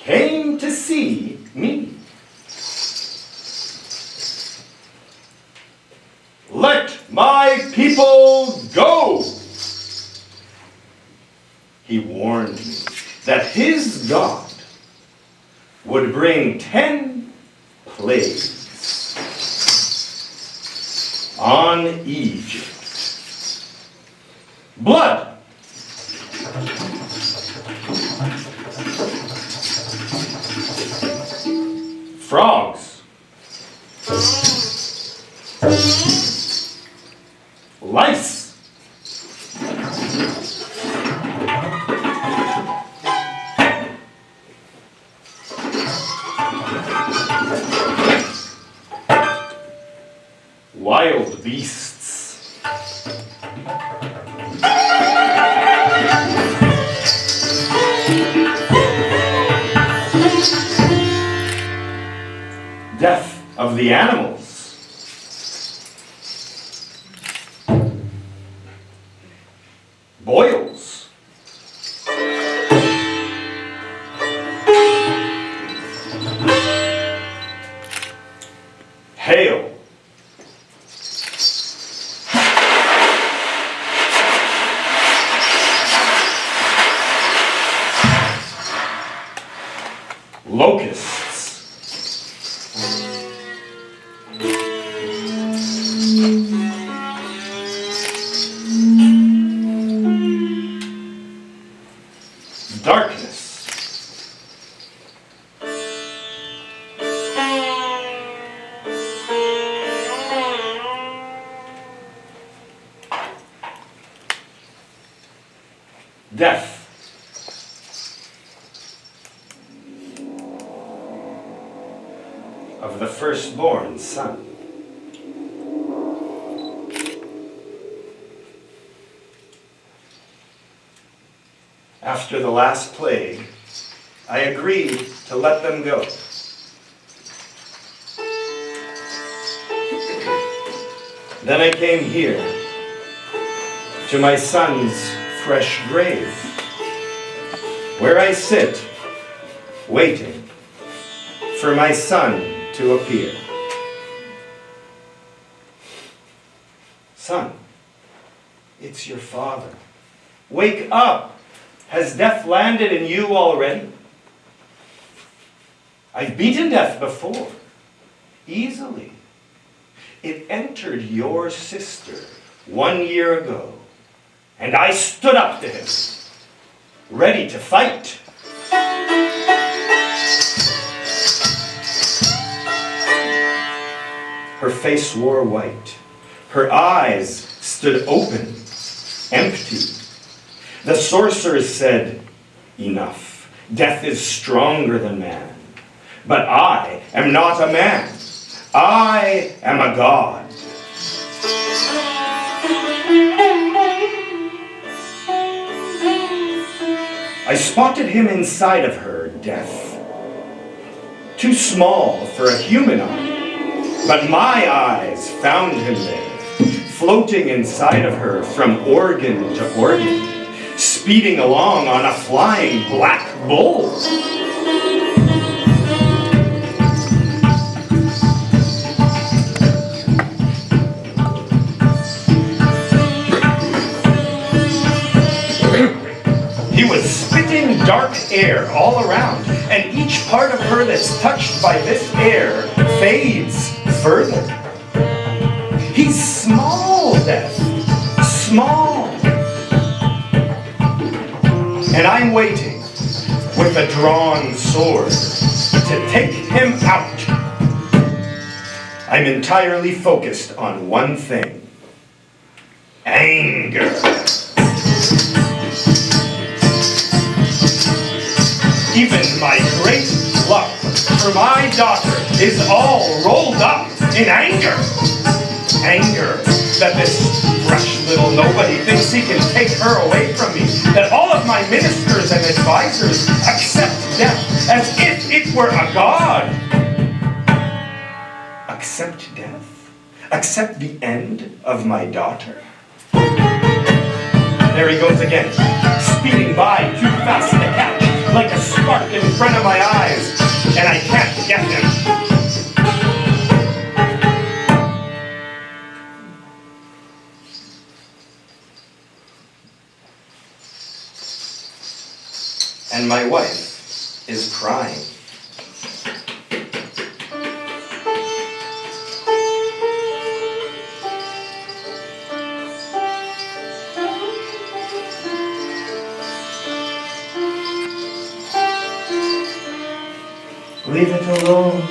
came to see me. Let my people go! He warned me that his God would bring 10 plagues on Egypt. Blood, frogs, lice, wild beasts, death of the animals, boils, hail, locusts, darkness, death, of the firstborn son. After the last plague, I agreed to let them go. Then I came here, to my son's fresh grave, where I sit, waiting for my son to appear. Son, it's your father. Wake up! Has death landed in you already? I've beaten death before, easily. It entered your sister 1 year ago, and I stood up to him, ready to fight. Her face wore white. Her eyes stood open, empty. The sorcerers said, enough. Death is stronger than man. But I am not a man. I am a god. I spotted him inside of her, Death. Too small for a human eye. But my eyes found him there, floating inside of her from organ to organ, speeding along on a flying black bull. He was spitting dark air all around, and each part of her that's touched by this air fades further. He's small, Death, small. And I'm waiting with a drawn sword to take him out. I'm entirely focused on one thing: anger. Even my great love for my daughter is all rolled up in anger. Anger that this fresh little nobody thinks he can take her away from me. That all of my ministers and advisors accept death as if it were a god. Accept death? Accept the end of my daughter? There he goes again, speeding by too fast to catch, like a spark in front of my eyes. is crying. Leave it alone.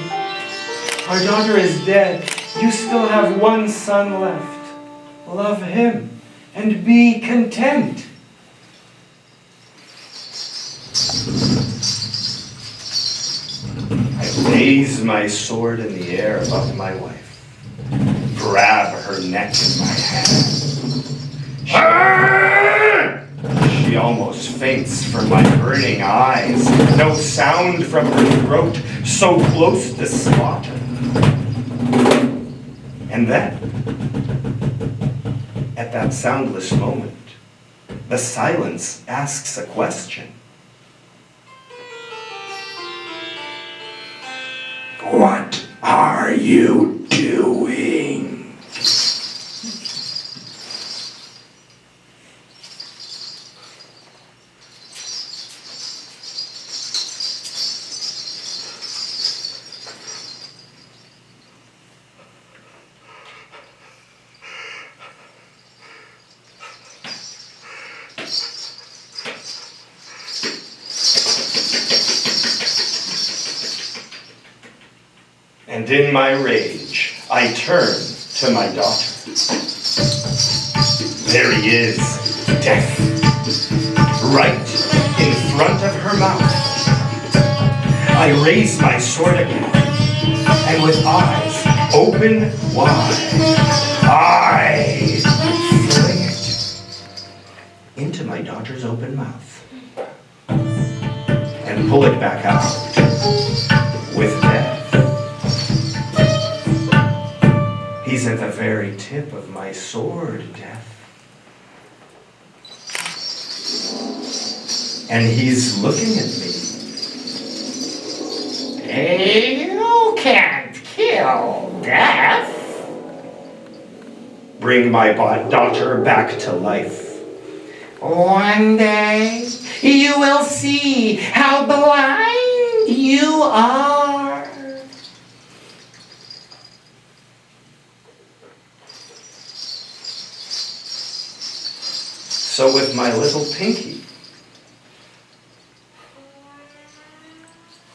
Our daughter is dead. You still have one son left. Love him and be content. I raise my sword in the air above my wife, grab her neck in my hand. She almost faints from my burning eyes. No sound from her throat, so close to slaughter. And then, at that soundless moment, the silence asks a question. What are you doing? And in my rage, I turn to my daughter. There he is, death, right in front of her mouth. I raise my sword again, and with eyes open wide, I fling it into my daughter's open mouth and pull it back out with death. He's at the very tip of my sword, Death. And he's looking at me. You can't kill Death. Bring my daughter back to life. One day you will see how blind you are. So with my little pinky,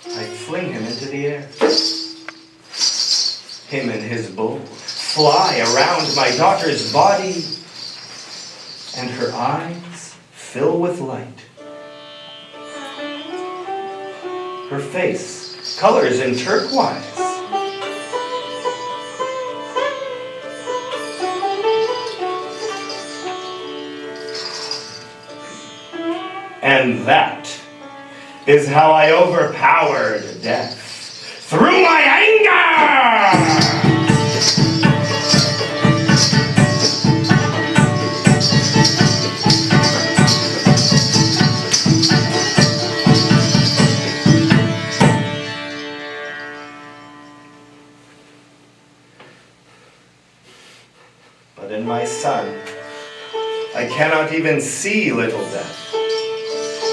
I fling him into the air. Him and his bull fly around my daughter's body, and her eyes fill with light. Her face colors in turquoise. And that is how I overpowered Death. Through my anger! But in my son, I cannot even see little Death.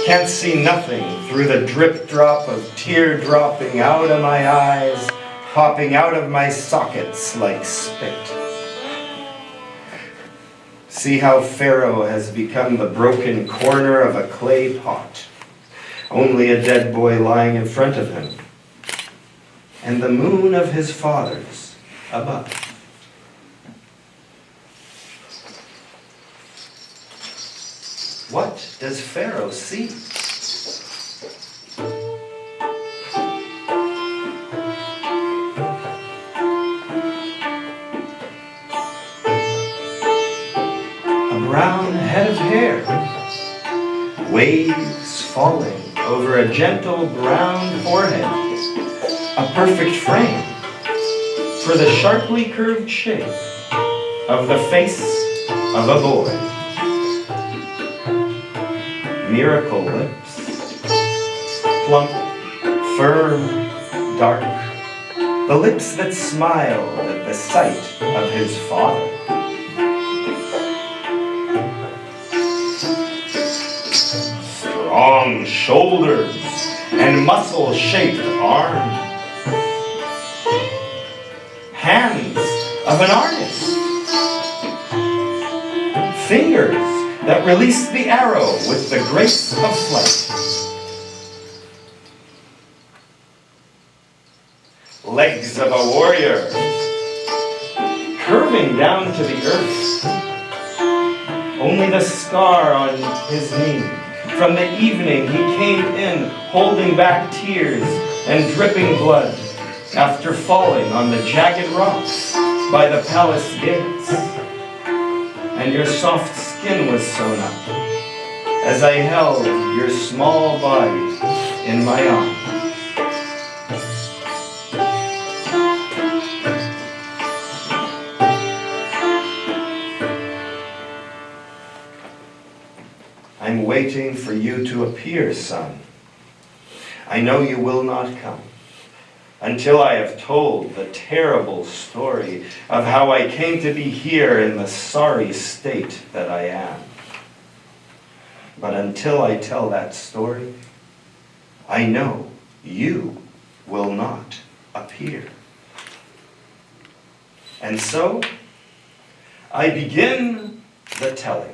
Can't see nothing through the drip drop of tear dropping out of my eyes, popping out of my sockets like spit. See how Pharoah has become the broken corner of a clay pot, only a dead boy lying in front of him, and the moon of his fathers above. What does Pharoah see? A brown head of hair, waves falling over a gentle brown forehead, a perfect frame for the sharply curved shape of the face of a boy. Miracle lips, plump, firm, dark, the lips that smiled at the sight of his father. Strong shoulders and muscle-shaped arms. Hands of an artist. Fingers that release the arrow with the grace of flight. Legs of a warrior, curving down to the earth. Only the scar on his knee. From the evening he came in holding back tears and dripping blood after falling on the jagged rocks by the palace gates. And your soft skin was sewn up as I held your small body in my arms. I'm waiting for you to appear, son. I know you will not come until I have told the terrible story of how I came to be here in the sorry state that I am. But until I tell that story, I know you will not appear. And so, I begin the telling.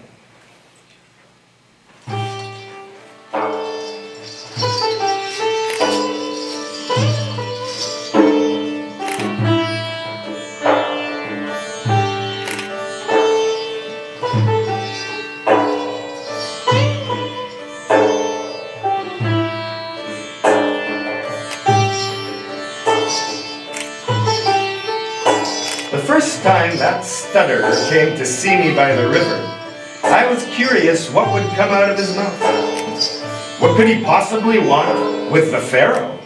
The first time that stutterer came to see me by the river, I was curious what would come out of his mouth. What could he possibly want with the Pharaoh?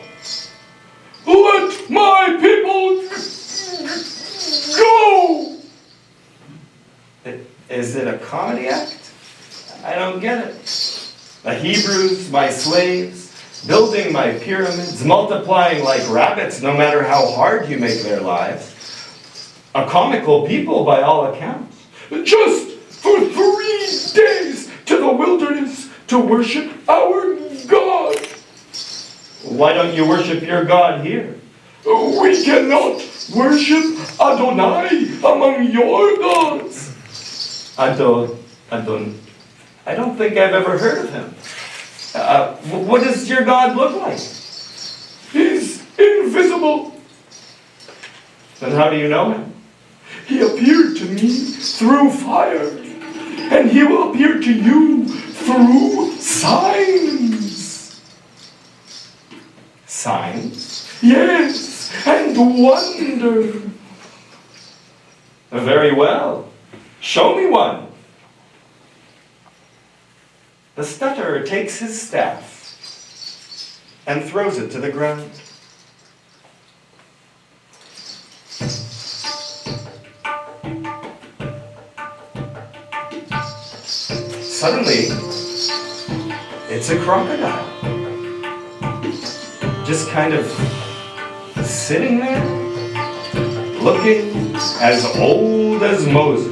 Let my people go! Is it a comedy act? I don't get it. The Hebrews, my slaves, building my pyramids, multiplying like rabbits no matter how hard you make their lives. A comical people by all accounts. Just for 3 days to the wilderness to worship our God. Why don't you worship your God here? We cannot worship Adonai among your gods. I don't think I've ever heard of him. What does your God look like? He's invisible. Then how do you know him? He appeared to me through fire, and he will appear to you through signs. Signs? Yes, and wonder. Very well. Show me one. The stutterer takes his staff and throws it to the ground. Suddenly, it's a crocodile. Just kind of sitting there, looking as old as Moses.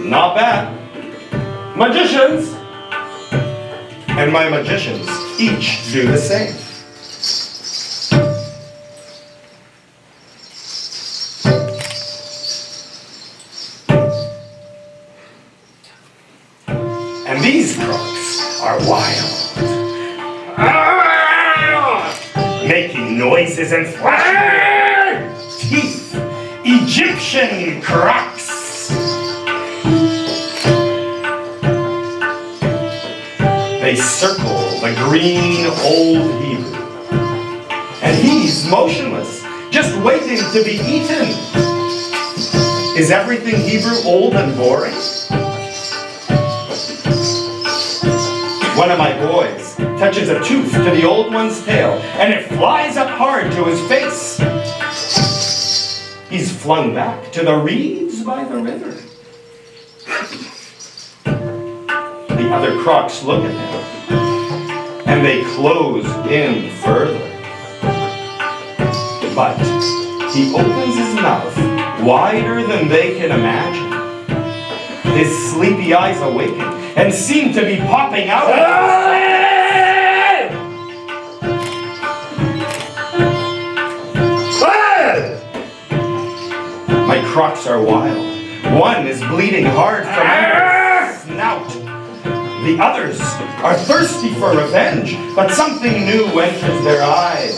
Not bad. Magicians! And my magicians each do the same. And these crooks are wild. Making noises and flashing their teeth. Egyptian crocs. They circle the green old Hebrew. And he's motionless, just waiting to be eaten. Is everything Hebrew old and boring? One of my boys touches a tooth to the old one's tail, and it flies up hard to his face. He's flung back to the reeds by the river. The other crocs look at him, and they close in further. But he opens his mouth wider than they can imagine. His sleepy eyes awaken and seem to be popping out. crocs are wild. One is bleeding hard from under his snout. The others are thirsty for revenge, but something new enters their eyes.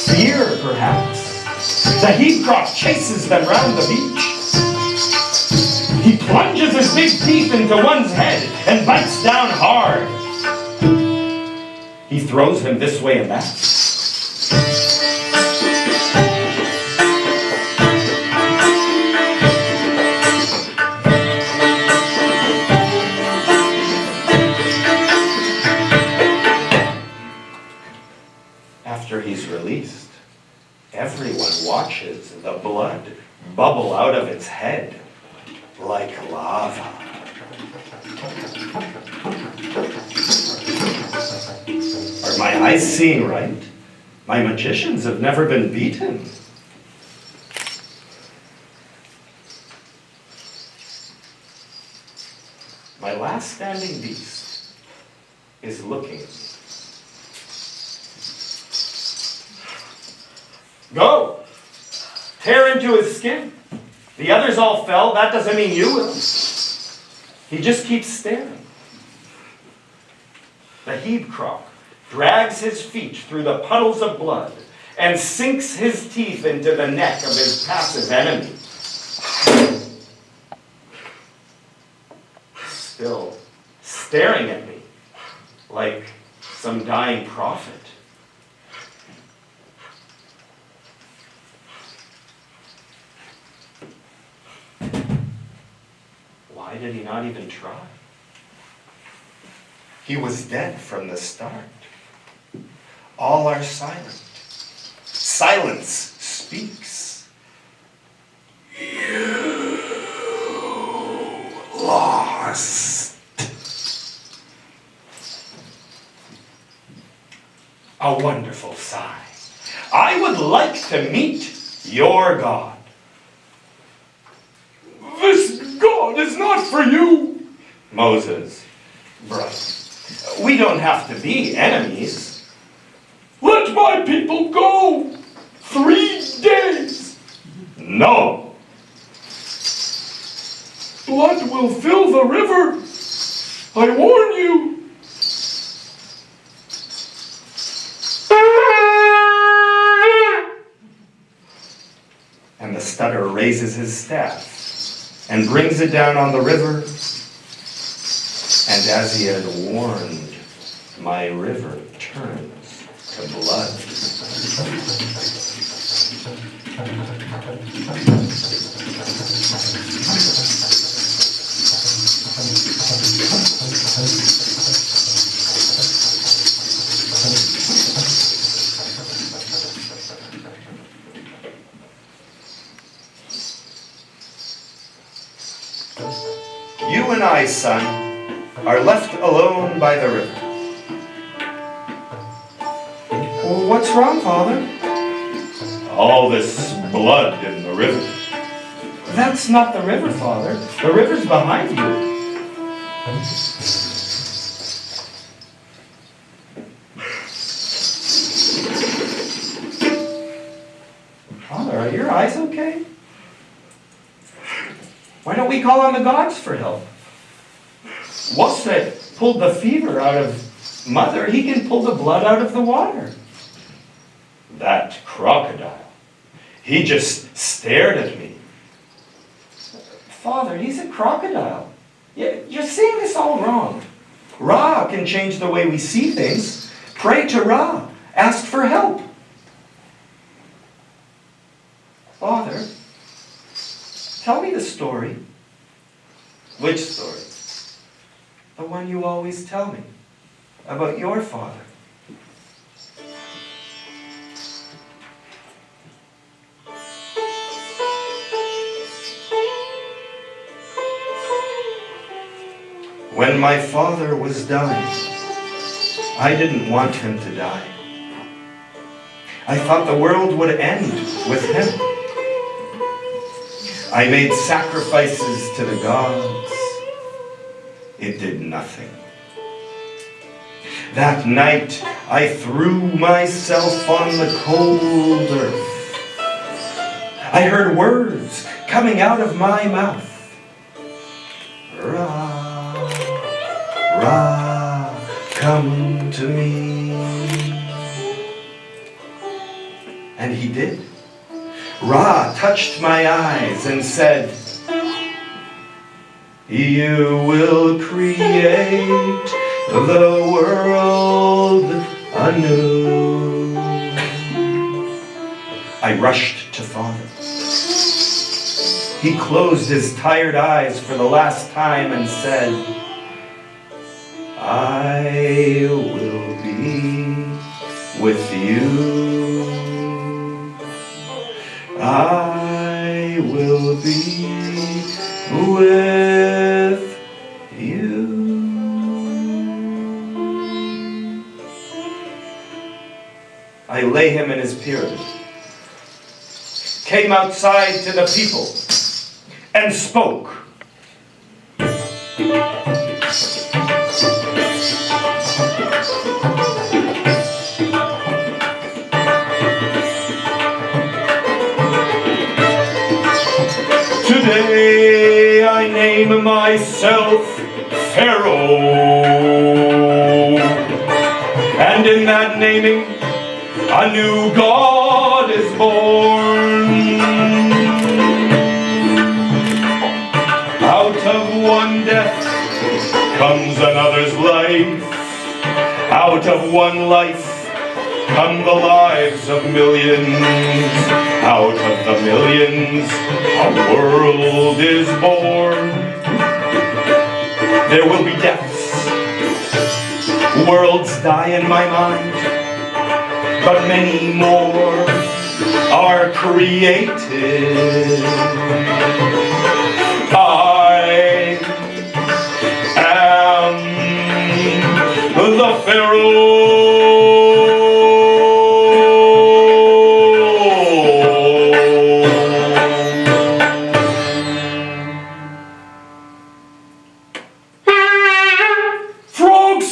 Fear, perhaps. The he-croc chases them round the beach. He plunges his big teeth into one's head and bites down hard. He throws him this way and that. After he's released, everyone watches the blood bubble out of its head like lava. Are my eyes seeing right? My magicians have never been beaten. My last standing beast is looking at me. Go! Tear into his skin. The others all fell, that doesn't mean you will. He just keeps staring. The he-croc drags his feet through the puddles of blood and sinks his teeth into the neck of his passive enemy. Still staring at me like some dying prophet. Why did he not even try? He was dead from the start. All are silent. Silence speaks. You lost. A wonderful sigh. I would like to meet your God. This God is not for you. Moses, brother, we don't have to be enemies. Let my people go. 3 days. No. Blood will fill the river. I warn you. And the stutter raises his staff and brings it down on the river. And as he had warned, my river turns to blood. You and I, son, are left alone by the river. Well, what's wrong, Father? All this blood in the river. That's not the river, Father. The river's behind you. Father, are your eyes okay? Why don't we call on the gods for help? Wasset pulled the fever out of Mother. He can pull the blood out of the water. That crocodile, he just stared at me. Father, he's a crocodile. You're seeing this all wrong. Ra can change the way we see things. Pray to Ra. Ask for help. Father, tell me the story. Which story? The one you always tell me. About your father. When my father was dying, I didn't want him to die. I thought the world would end with him. I made sacrifices to the gods. It did nothing. That night, I threw myself on the cold earth. I heard words coming out of my mouth. Ra, Ra, come to me. And he did. Ra touched my eyes and said, you will create the world anew. I rushed to Father. He closed his tired eyes for the last time and said, I will be with you. I will be with you. I lay him in his pyramid, came outside to the people, and spoke. Today I name myself Pharoah, and in that naming a new God is born. Out of one death comes another's life. Out of one life come the lives of millions. Out of the millions, a world is born. There will be deaths. Worlds die in my mind, but many more are created. I am the Pharaoh. Frogs!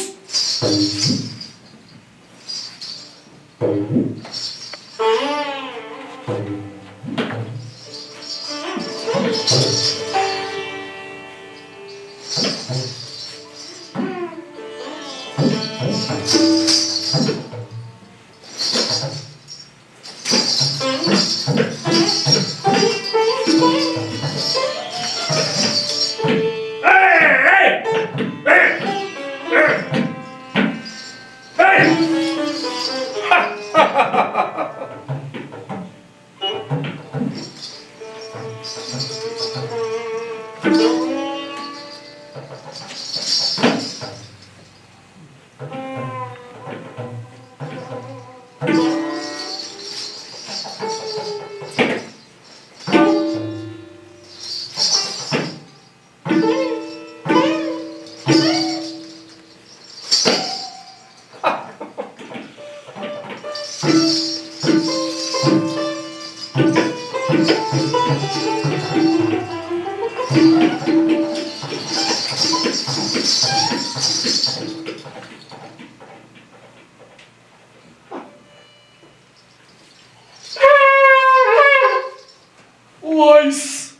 Lice.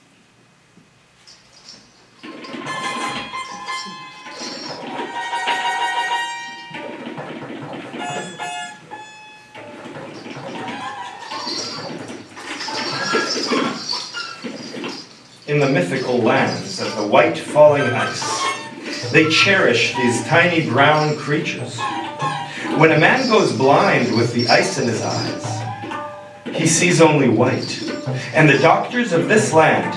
In the mythical lands of the white falling ice, they cherish these tiny brown creatures. When a man goes blind with the ice in his eyes, he sees only white. And the doctors of this land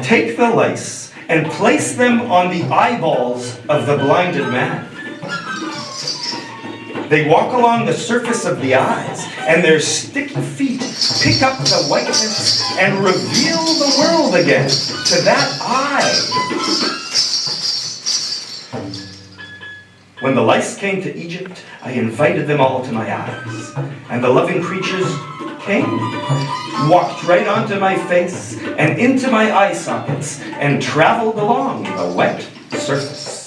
take the lice and place them on the eyeballs of the blinded man. They walk along the surface of the eyes, and their sticky feet pick up the whiteness and reveal the world again to that eye. When the lice came to Egypt, I invited them all to my eyes, and the loving creatures came, walked right onto my face and into my eye sockets, and traveled along the wet surface.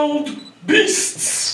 wild beasts.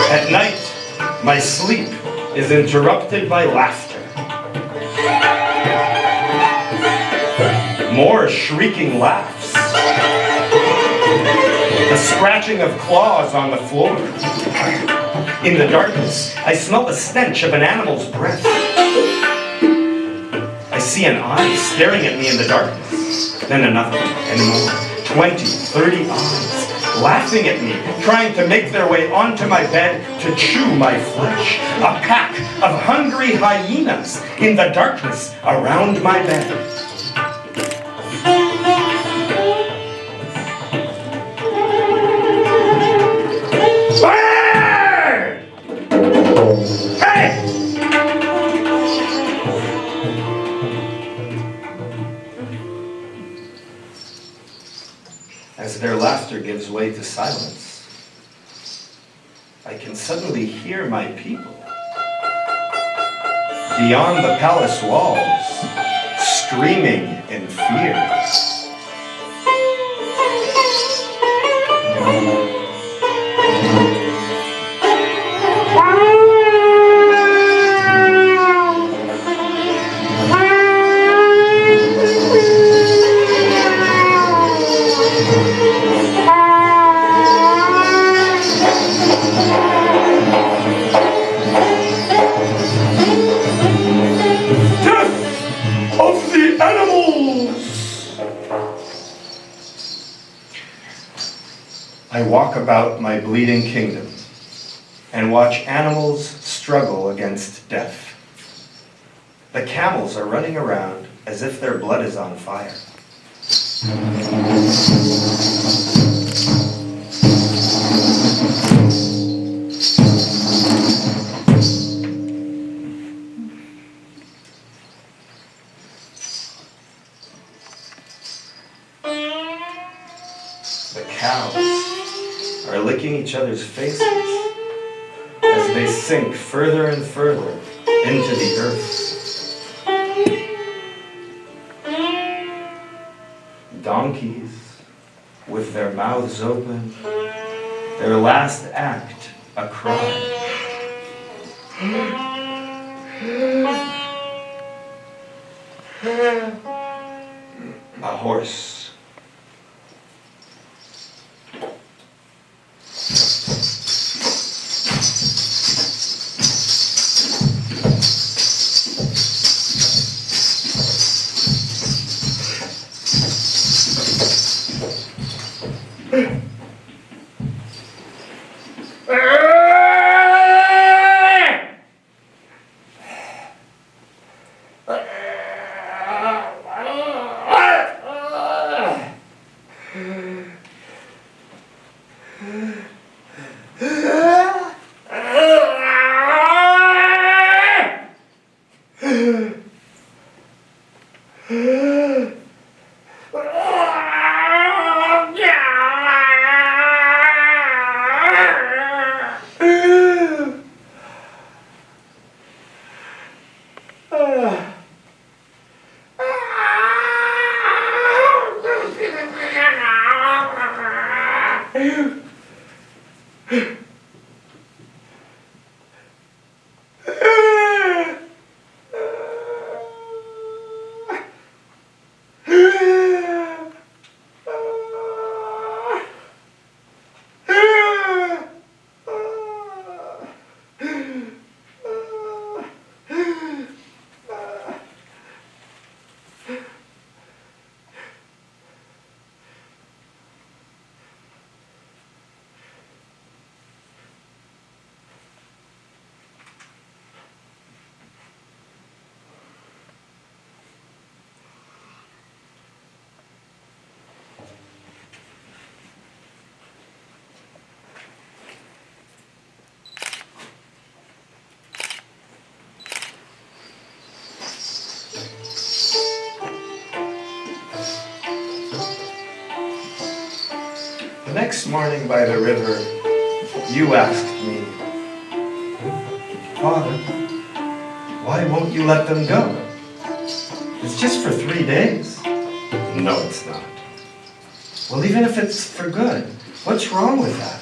At night, my sleep is interrupted by laughter. More shrieking laughs. The scratching of claws on the floor. In the darkness, I smell the stench of an animal's breath. I see an eye staring at me in the darkness. Then another, and more. 20, 30 eyes. Laughing at me, trying to make their way onto my bed to chew my flesh. A pack of hungry hyenas in the darkness around my bed. Hey! As their laughter gives way to silence, I can suddenly hear my people beyond the palace walls, screaming in fear. I walk about my bleeding kingdom and watch animals struggle against death. The camels are running around as if their blood is on fire. The cows are licking each other's faces as they sink further and further into the earth. Donkeys, with their mouths open, their last act a cry. A horse. next morning by the river, you asked me, Father, why won't you let them go? It's just for 3 days. No, it's not. Well, even if it's for good, what's wrong with that?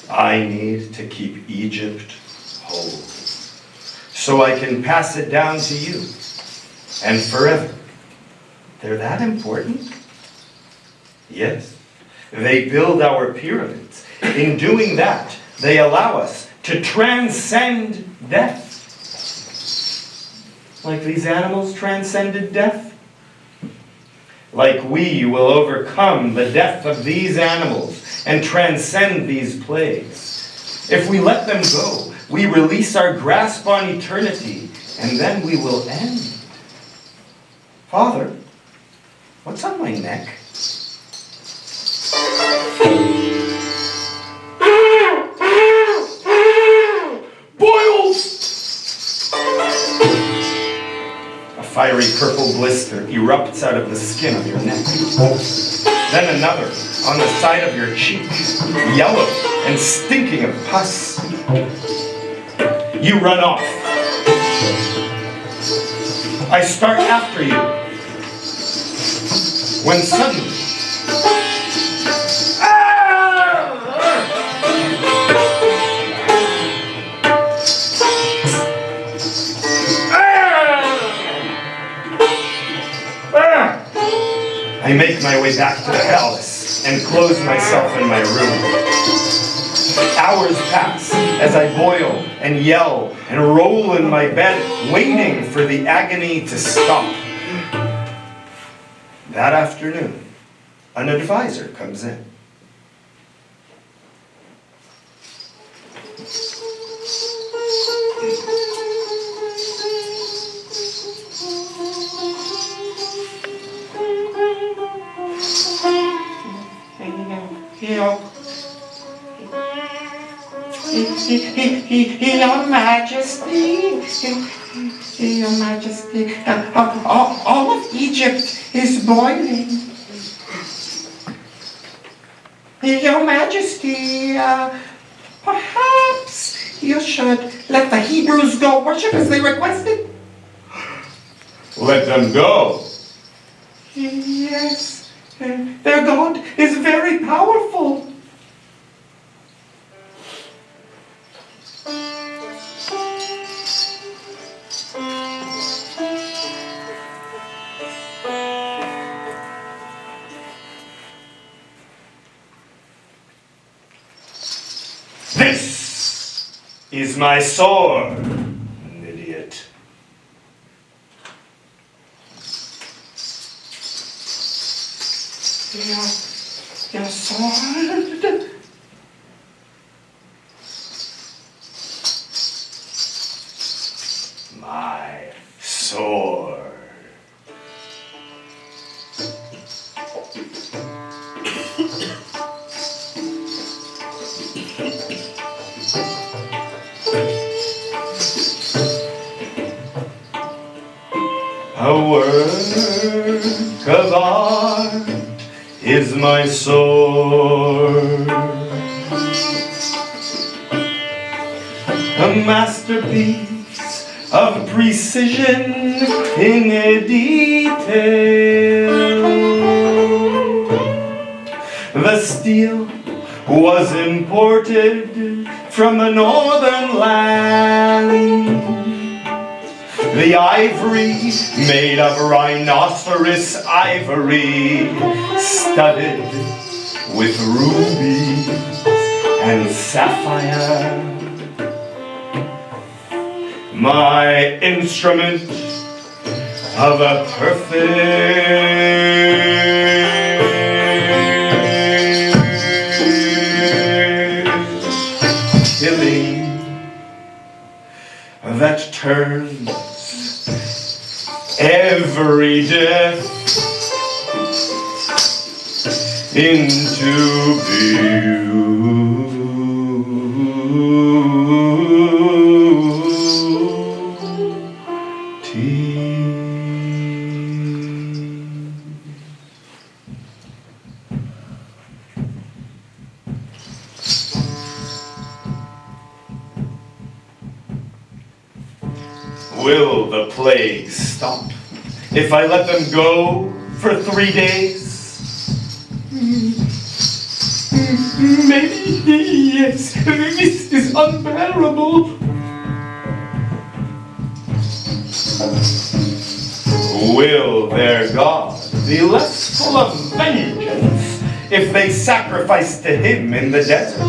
I need to keep Egypt whole, so I can pass it down to you, and forever. They're that important? Yes. They build our pyramids. In doing that, they allow us to transcend death. Like these animals transcended death? Like we will overcome the death of these animals and transcend these plagues. If we let them go, we release our grasp on eternity, and then we will end. Father, what's on my neck? Boils! A fiery purple blister erupts out of the skin of your neck. Then another on the side of your cheek, yellow and stinking of pus. You run off. I start after you. When suddenly, I make my way back to the palace and close myself in my room. Hours pass as I boil and yell and roll in my bed, waiting for the agony to stop. That afternoon, an advisor comes in. Your Majesty, Your Majesty, all of Egypt is boiling. Your Majesty, perhaps you should let the Hebrews go worship as they requested. Let them go. Yes, their God is very powerful. This is my sword, an idiot. Your sword? My sword. A work of art is my sword, a masterpiece of precision in a detail. The steel was imported from the northern land. The ivory made of rhinoceros ivory, studded with rubies and sapphire. My instrument of a perfect killing that turns every death into beauty. Will the plague stop if I let them go for 3 days? Maybe yes. This is unbearable. Will their God be less full of vengeance if they sacrifice to him in the desert?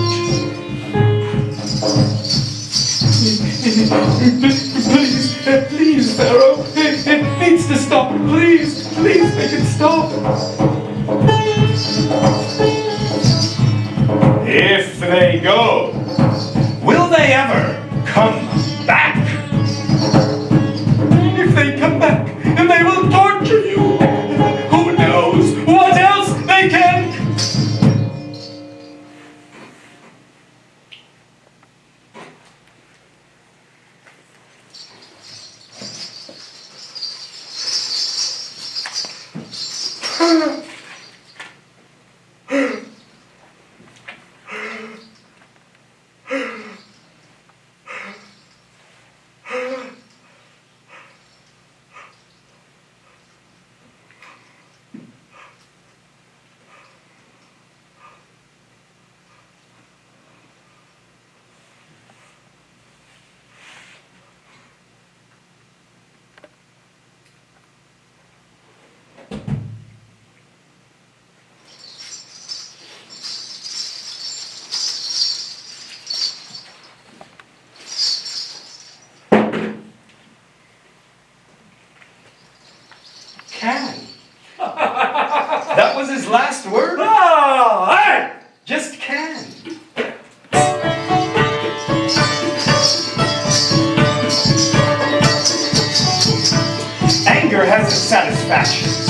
Please, Pharaoh. It needs to stop. Please make it stop. If they go, will they ever come back? If they come back, and they will torture you. Who knows what else they can? Can. That was his last word? Oh, hey! Just can. Anger has its satisfactions.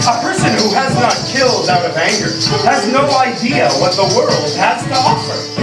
A person who has not killed out of anger has no idea what the world has to offer.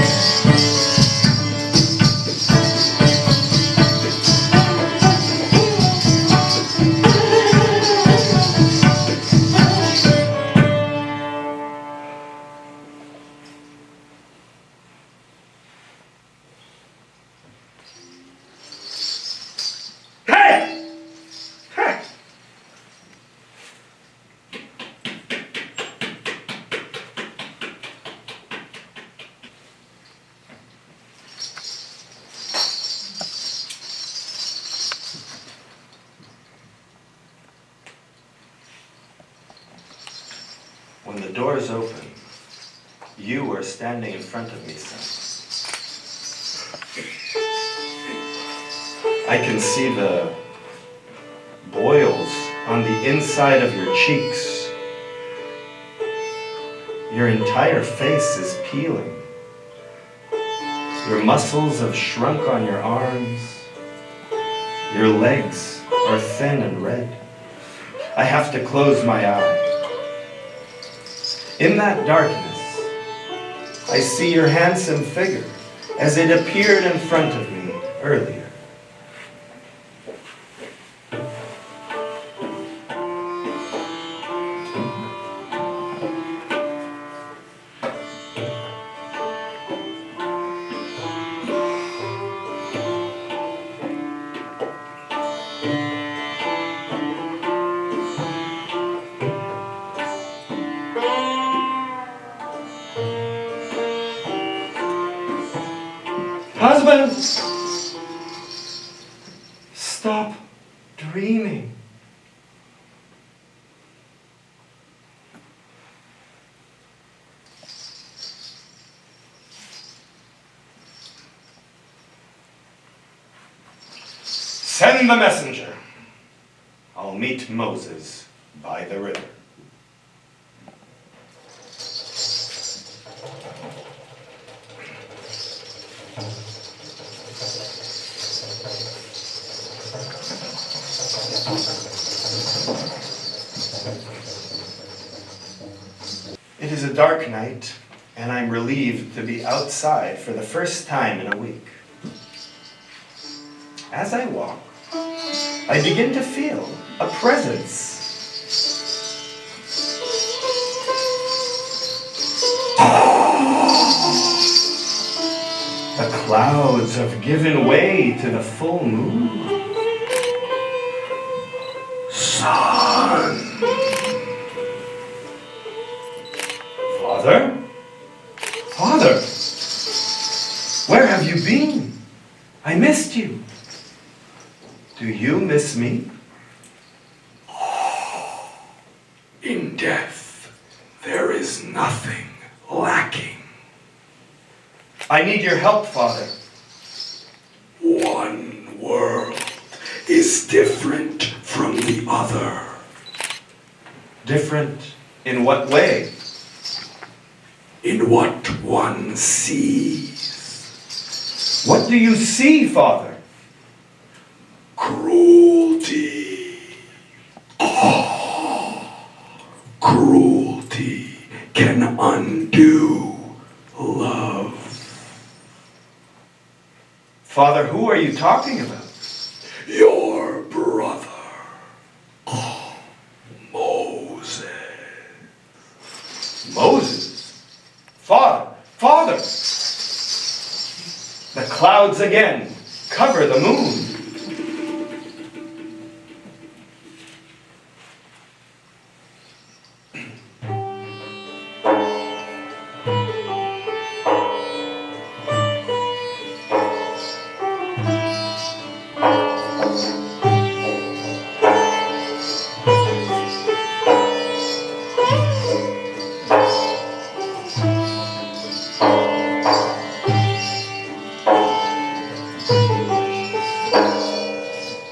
When the doors open, you are standing in front of me, son. I can see the boils on the inside of your cheeks. Your entire face is peeling. Your muscles have shrunk on your arms. Your legs are thin and red. I have to close my eyes. In that darkness, I see your handsome figure as it appeared in front of me earlier. Husband, stop dreaming. Send the messenger. I'll meet Moses by the river. It is a dark night, and I'm relieved to be outside for the first time in a week. As I walk, I begin to feel a presence. The clouds have given way to the full moon. Father? Father, where have you been? I missed you. Do you miss me? In death, there is nothing lacking. I need your help, Father. One world is different from the other. Different in what way? In what one sees. What do you see, Father? Cruelty. Cruelty can undo love. Father, who are you talking about? Your brother, Moses. Moses? Father! Father! The clouds again cover the moon.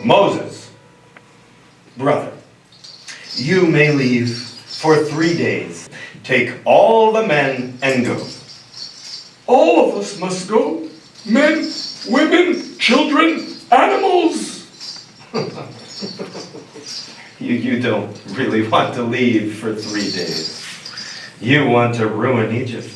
Moses, brother, you may leave for 3 days. Take all the men and go. All of us must go. Men, women, children, animals. You don't really want to leave for 3 days. You want to ruin Egypt.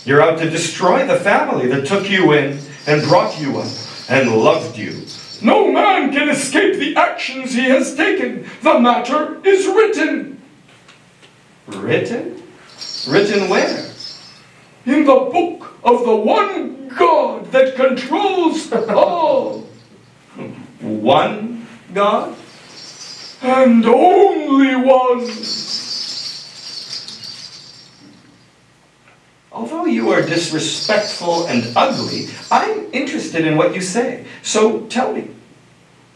You're out to destroy the family that took you in and brought you up and loved you. No man can escape the actions he has taken. The matter is written. Written? Written where? In the book of the one God that controls all. One God? And only one. Although you are disrespectful and ugly, I'm interested in what you say. So tell me,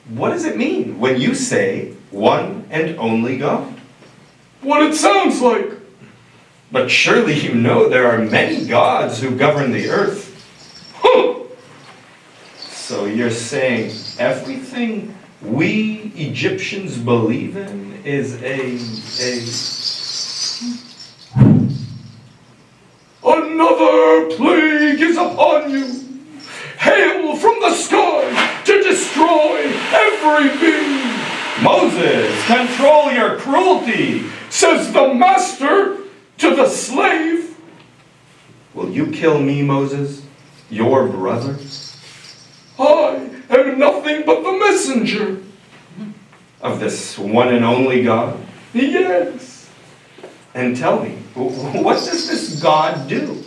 what does it mean when you say one and only God? What it sounds like. But surely you know there are many gods who govern the earth. Huh. So you're saying everything we Egyptians believe in is Another plague is upon you. Hail from the sky to destroy everything. Moses, control your cruelty. Says the master to the slave. Will you kill me, Moses, your brother? I am nothing but the messenger. Of this one and only God? Yes. And tell me, what does this God do?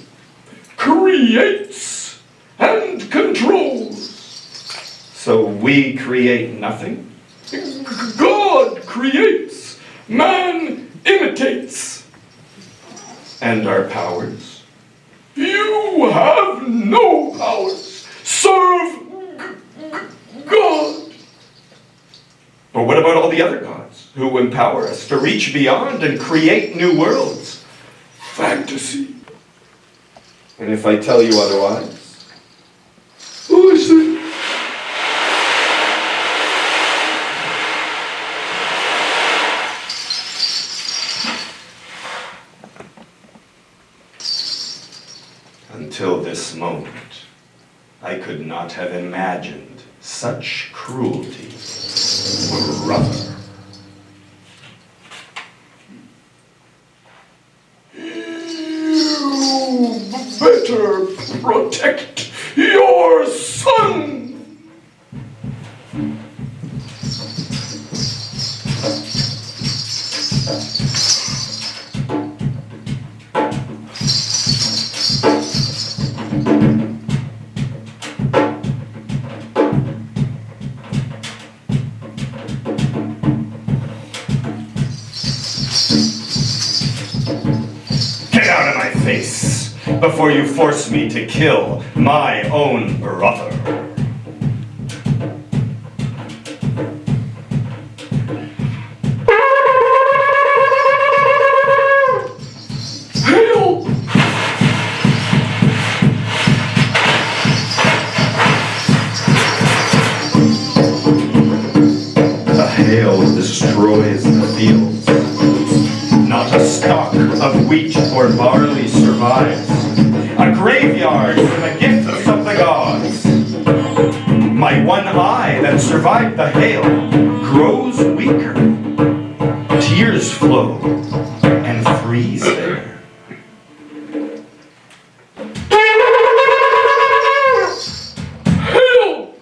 Creates and controls. So we create nothing? God creates. Man imitates. And our powers? You have no powers. Serve God. But what about all the other gods who empower us to reach beyond and create new worlds? Fantasy. And if I tell you otherwise? Listen. Until this moment, I could not have imagined such cruelty. Brother. You better protect your son. Get out of face before you force me to kill my own brother. Hail! The hail destroys the fields. Not a stalk of wheat or barley survives. A graveyard for the gifts of the gods. My one eye that survived the hail grows weaker. Tears flow and freeze there. Hail!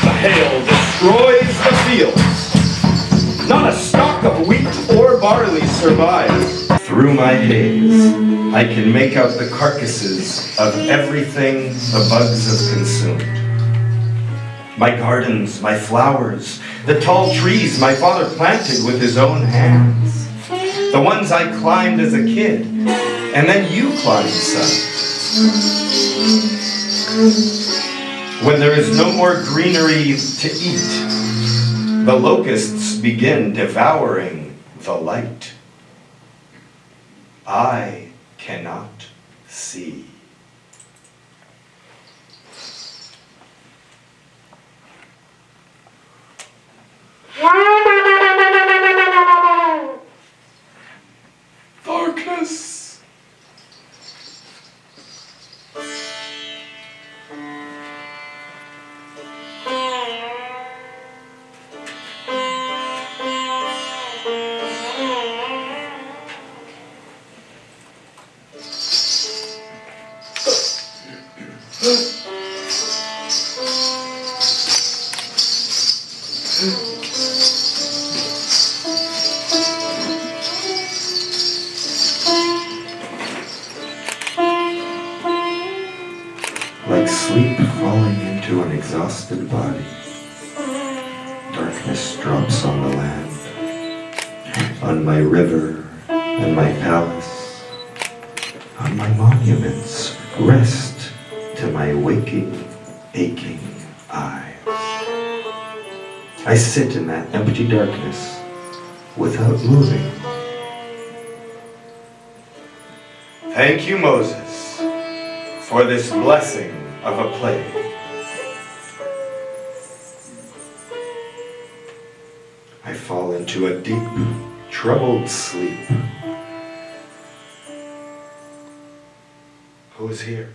The hail destroys the fields. Not a stalk of wheat or barley survives. Through my haze, I can make out the carcasses of everything the bugs have consumed. My gardens, my flowers, the tall trees my father planted with his own hands. The ones I climbed as a kid, and then you climbed, son. When there is no more greenery to eat, the locusts begin devouring the light. I cannot see. Darkness! Like sleep falling into an exhausted body, darkness drops on the land, on my river and my palace, on my monuments, rest to my waking, aching eyes. I sit in that empty darkness without moving. Thank you, Moses, for this blessing of a plague. I fall into a deep, troubled sleep. Who's here?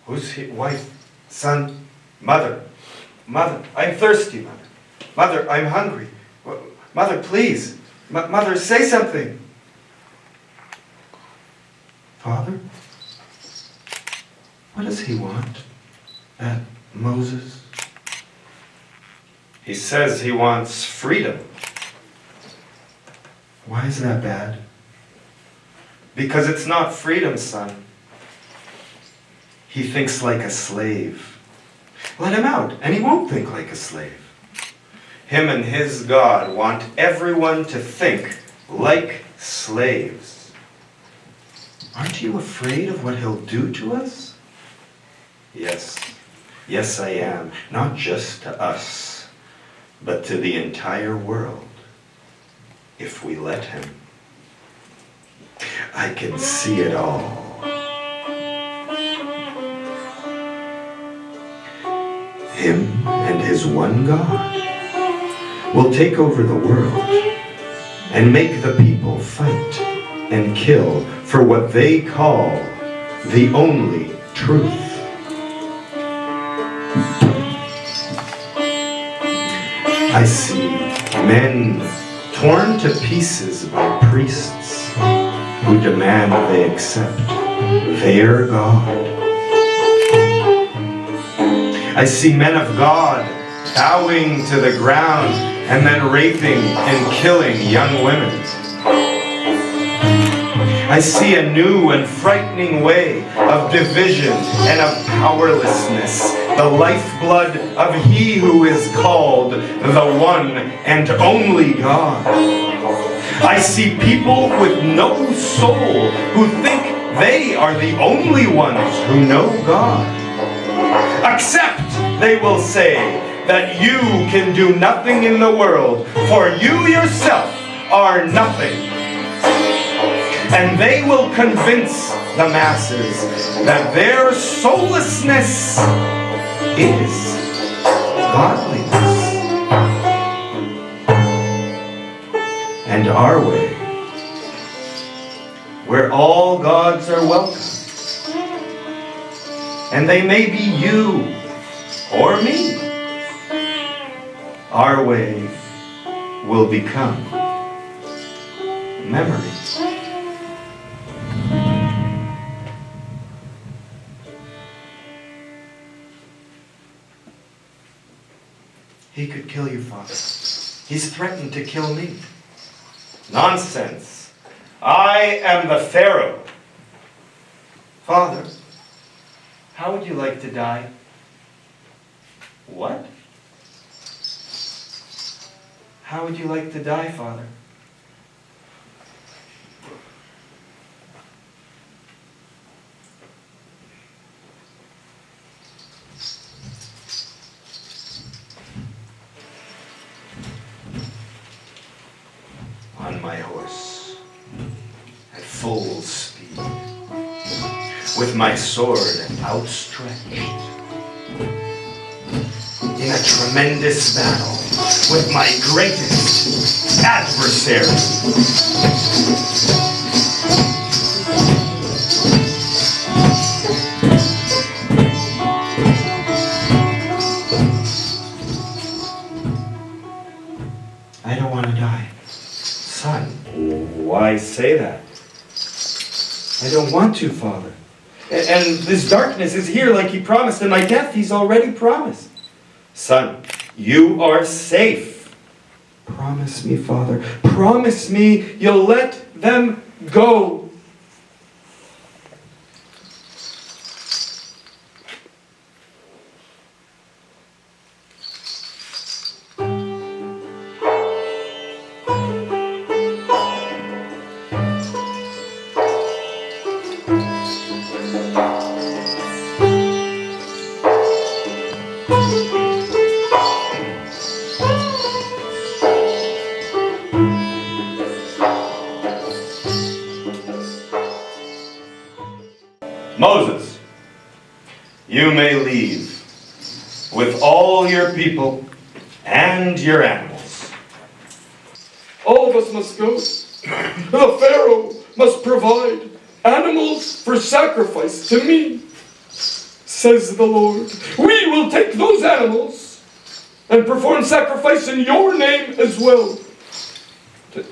Who's here? Wife, son, mother. Mother, I'm thirsty, mother. Mother, I'm hungry. Mother, please. Mother, say something. Father? What does he want? That Moses? He says he wants freedom. Why is that bad? Because it's not freedom, son. He thinks like a slave. Let him out, and he won't think like a slave. Him and his God want everyone to think like slaves. Aren't you afraid of what he'll do to us? Yes. Yes, I am. Not just to us, but to the entire world, if we let him. I can see it all. Him and his one God will take over the world and make the people fight and kill for what they call the only truth. I see men torn to pieces by priests who demand they accept their God. I see men of God bowing to the ground and then raping and killing young women. I see a new and frightening way of division and of powerlessness, the lifeblood of he who is called the one and only God. I see people with no soul who think they are the only ones who know God. Except, they will say, that you can do nothing in the world, for you yourself are nothing. And they will convince the masses that their soullessness is godliness. And our way, where all gods are welcome, and they may be you or me, our way will become memory. He could kill you, Father. He's threatened to kill me. Nonsense. I am the Pharaoh. Father, how would you like to die? What? How would you like to die, Father? On my horse, at full speed, with my sword outstretched, in a tremendous battle with my greatest adversary. I don't want to die. Son, why say that? I don't want to, Father. And this darkness is here like he promised, and my death he's already promised. Son, you are safe. Promise me, Father. Promise me you'll let them go. Moses, you may leave with all your people and your animals. All of us must go. The Pharaoh must provide animals for sacrifice to me, says the Lord. We will take those animals and perform sacrifice in your name as well.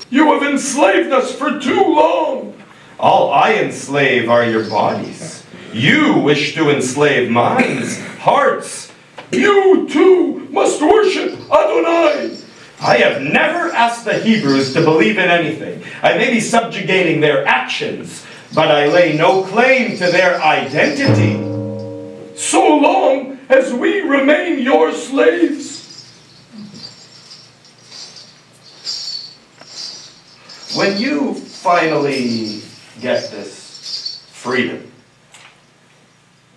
You have enslaved us for too long. All I enslave are your bodies. You wish to enslave minds, hearts. You too must worship Adonai. I have never asked the Hebrews to believe in anything. I may be subjugating their actions, but I lay no claim to their identity. So long as we remain your slaves. When you finally get this freedom,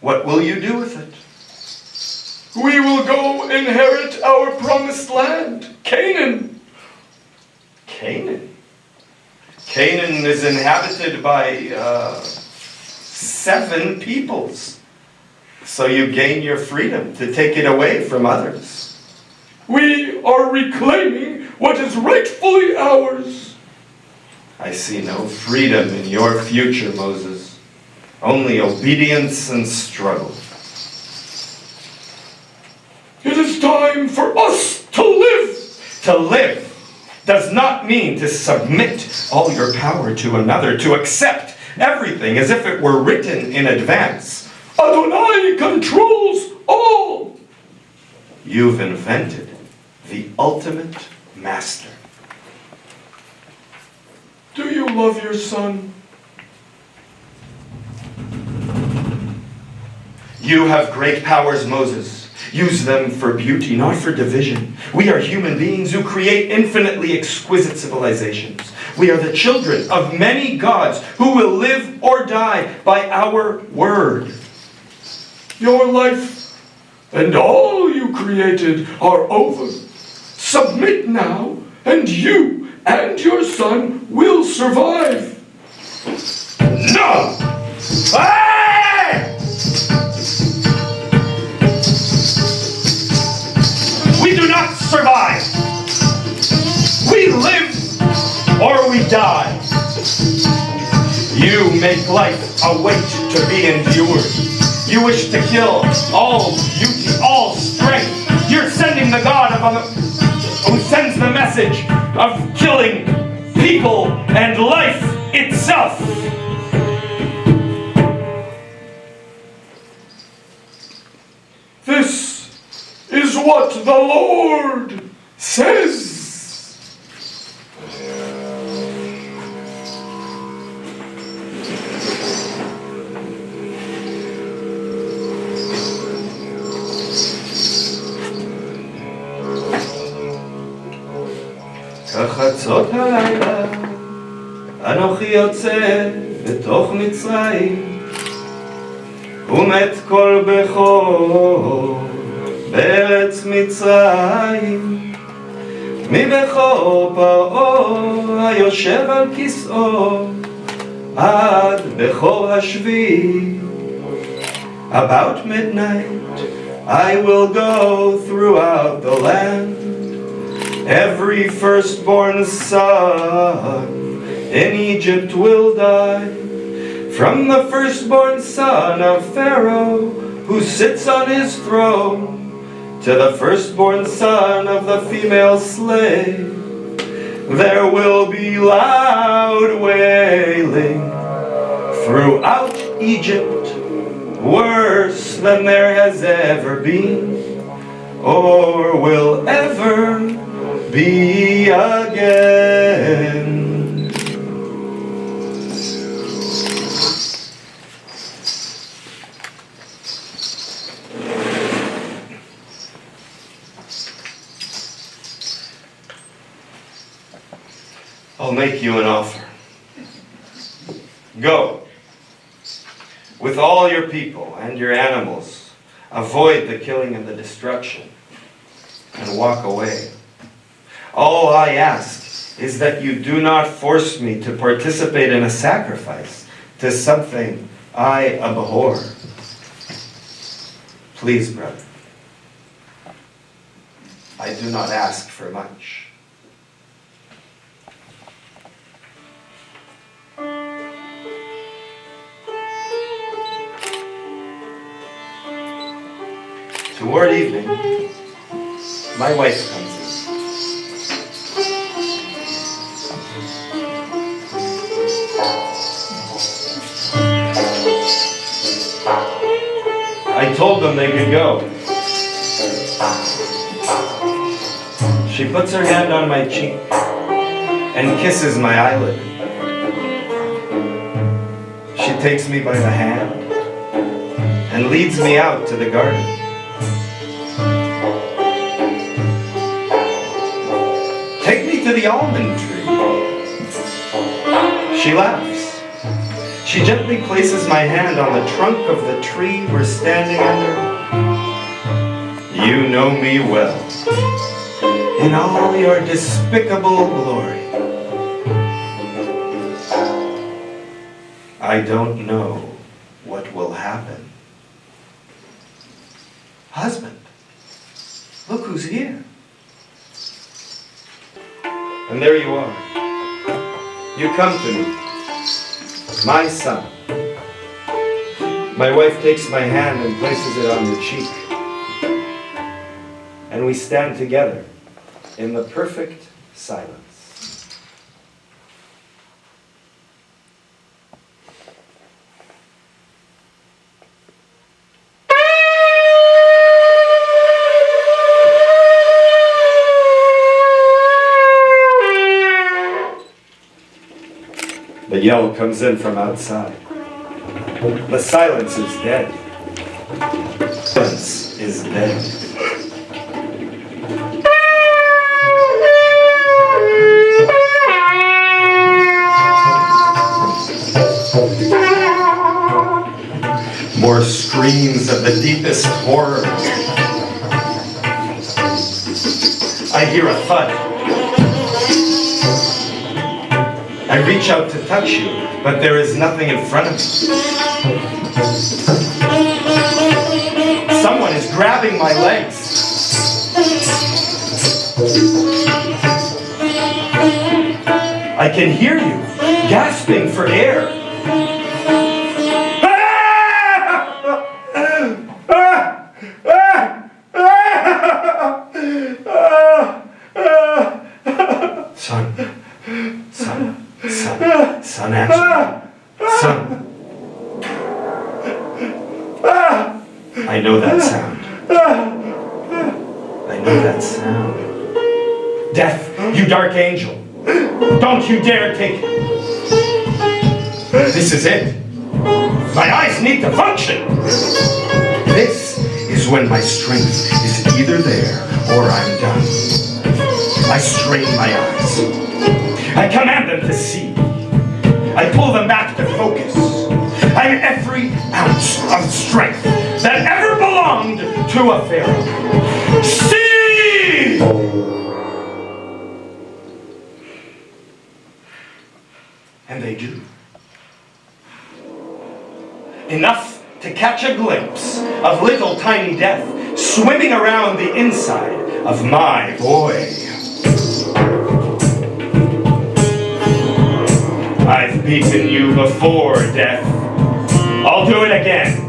what will you do with it? We will go inherit our promised land, Canaan. Canaan? Canaan is inhabited by 7 peoples. So you gain your freedom to take it away from others. We are reclaiming what is rightfully ours. I see no freedom in your future, Moses. Only obedience and struggle. It is time for us to live. To live does not mean to submit all your power to another, to accept everything as if it were written in advance. Adonai controls all. You've invented the ultimate master. Do you love your son? You have great powers, Moses. Use them for beauty, not for division. We are human beings who create infinitely exquisite civilizations. We are the children of many gods who will live or die by our word. Your life and all you created are over. Submit now, and you and your son will survive. No! Hey! We do not survive. We live or we die. You make life a weight to be endured. You wish to kill all beauty, all strength. You're sending the God who sends the message of killing people and life itself. This is what the Lord says. כחצות הלילה אנוכי יוצא בתוך מצרים ומת כל בכור בארץ מצרים מבכור פרעה היושב על כיסאו עד בכור השביעי. About midnight I will go throughout the land. Every firstborn son in Egypt will die, from the firstborn son of Pharaoh who sits on his throne to the firstborn son of the female slave. There will be loud wailing throughout Egypt, worse than there has ever been or will ever be again. I'll make you an offer. Go with all your people and your animals. Avoid the killing and the destruction and walk away. All I ask is that you do not force me to participate in a sacrifice to something I abhor. Please, brother, I do not ask for much. Toward evening, my wife comes in. I told them they could go. She puts her hand on my cheek and kisses my eyelid. She takes me by the hand and leads me out to the garden. Take me to the almond tree. She laughs. She gently places my hand on the trunk of the tree we're standing under. You know me well, in all your despicable glory. I don't know what will happen. Husband, look who's here. And there you are. You come to me, my son. My wife takes my hand and places it on your cheek. And we stand together in the perfect silence. The yell comes in from outside. The silence is dead. Silence is dead. more screams of the deepest horror. I hear a thud. I reach out to touch you, but there is nothing in front of me. Someone is grabbing my legs. I can hear you gasping for air. Son, answer me. Son. I know that sound. I know that sound. Death, you dark angel. Don't you dare take it. This is it. My eyes need to function. This is when my strength is either there or I'm done. I strain my eyes. I command them to see. I pull them back to focus. I'm every ounce of strength that ever belonged to a pharaoh. See! And they do. Enough to catch a glimpse of little tiny death swimming around the inside of my boy. I've beaten you before, Death. I'll do it again.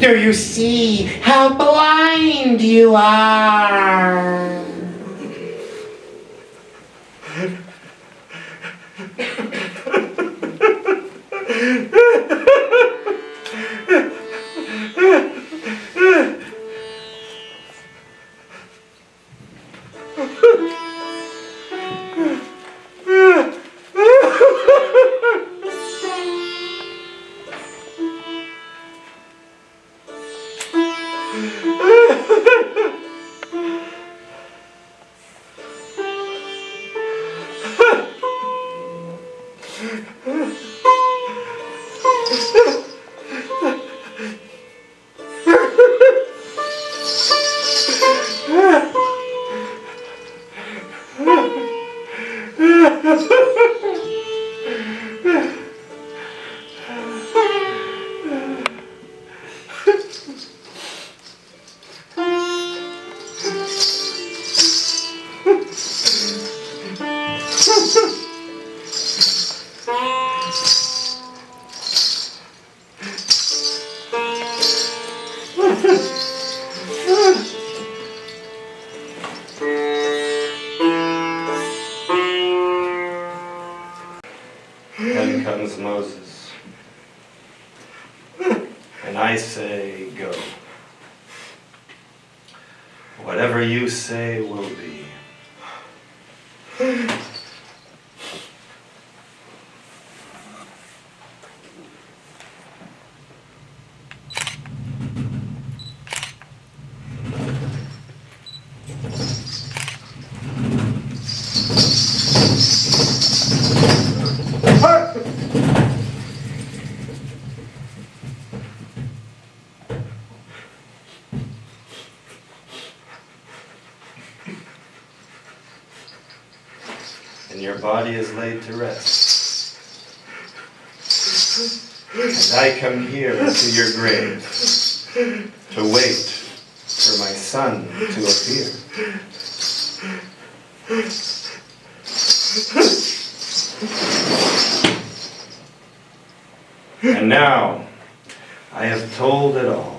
Do you see how blind you are? Then comes Moses. I say go. Whatever you say will be. And your body is laid to rest. And I come here to your grave to wait for my son to appear. And now I have told it all.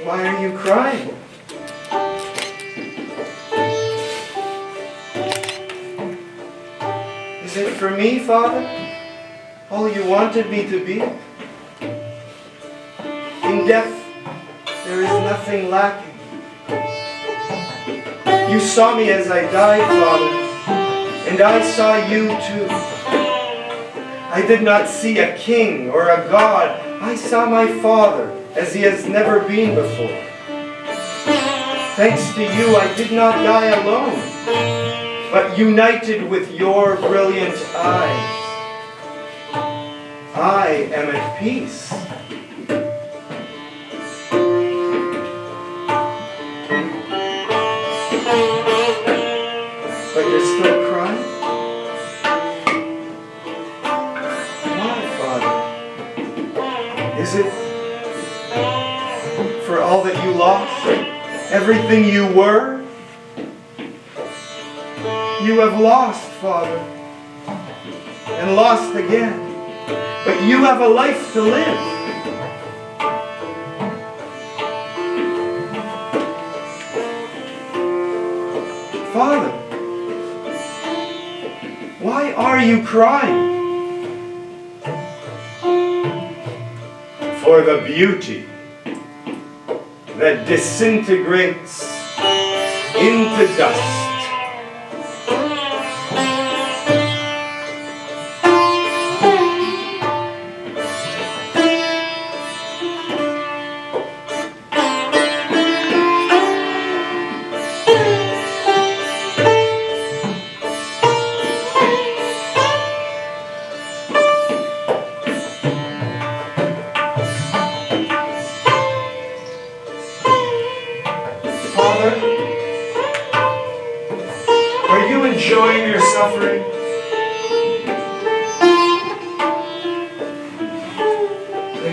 Why are you crying? Is it for me, Father? All you wanted me to be? In death, there is nothing lacking. You saw me as I died, Father, and I saw you too. I did not see a king or a god. I saw my Father as he has never been before. Thanks to you, I did not die alone, but united with your brilliant eyes. I am at peace. But you're still crying? Why, Father? Is it for all that you lost? Everything you were? You have lost, Father, and lost again. But you have a life to live. Father, why are you crying? For the beauty that disintegrates into dust.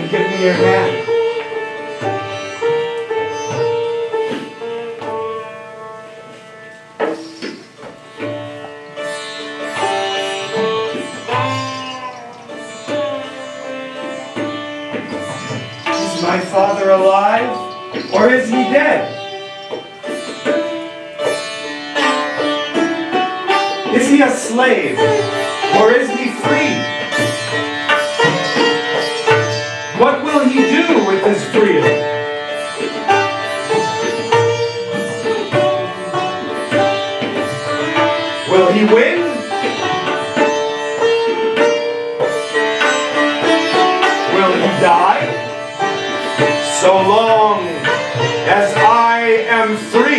and give me your hand. Is my father alive, or is he dead? Is he a slave, or is he free? What will he do with his freedom? Will he win? Will he die? So long as I am free.